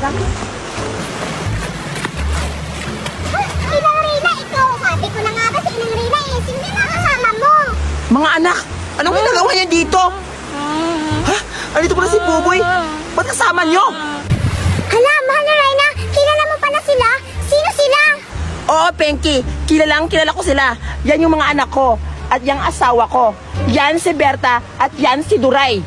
talaga. Inang Rina, ikaw. Sabi ko na nga ba si Inang Rina eh. Sino yung kasama mo? Mga anak, anong ginagawa niya dito? Ha? Andito pala si Buboy. Ba't kasama niyo? Hala, mahal na Rina. Kilala mo pala sila? Sino sila? Oo, Penky. Kilala ko sila. Yan yung mga anak ko. At yung asawa ko. Yan si Berta at yan si Duray.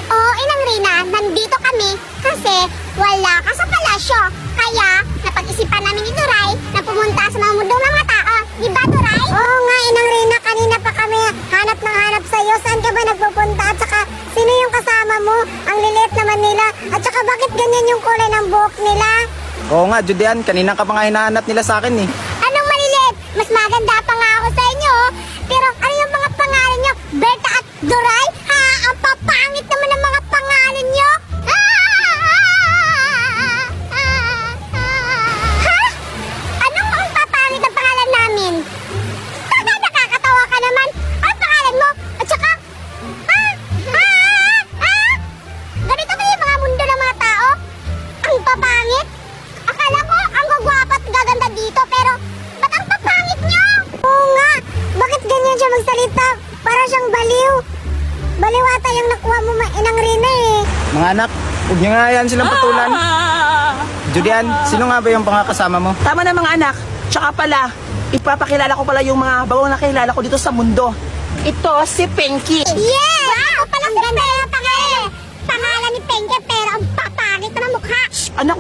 Oo, Inang Rina, nandito kami kasi wala ka sa palasyo. Kaya, napag-isipan namin ni Duray na pumunta sa mga mundong mga tao. Di ba, Duray? Oo nga, Inang Rina, kanina pa kami hanap ng hanap sa'yo. Saan ka ba nagpupunta? At saka, sino yung kasama mo? Ang liliit naman nila. At saka, bakit ganyan yung kulay ng buhok nila? Oo nga, Judean, kanina ka pa nga hinahanap nila sa akin eh. Anong maliliit? Mas maganda pa nga ako sa inyo. Oh. Pero ano yung mga pangalan nyo? Berta at Duray? Ha? Ang papangit naman ng mga pangalan nyo? Ha? Anong ang papangit ng pangalan namin? Nakakatawa ka naman. Ang pangalan mo? At saka, ganito ba yung mga mundo ng mga tao? Ang papangit? Akala ko ang gagwapa at gaganda dito, pero ba't ang papangit nyo? Oo nga, bakit ganyan siya magsalita? Para siyang baliw. Baliw ata yung nakuha mo Inang Rina eh. Mga anak, huwag niyo nga yan silang patulan. Judean, sino nga ba yung pangakasama mo? Tama na mga anak. Tsaka pala, ipapakilala ko pala yung mga bagong nakilala ko dito sa mundo. Ito si Penky. Yes! Wow! Ang ganda yung pangalan. Pangalan ni Penke, pero ang papangit na mukha. Anak,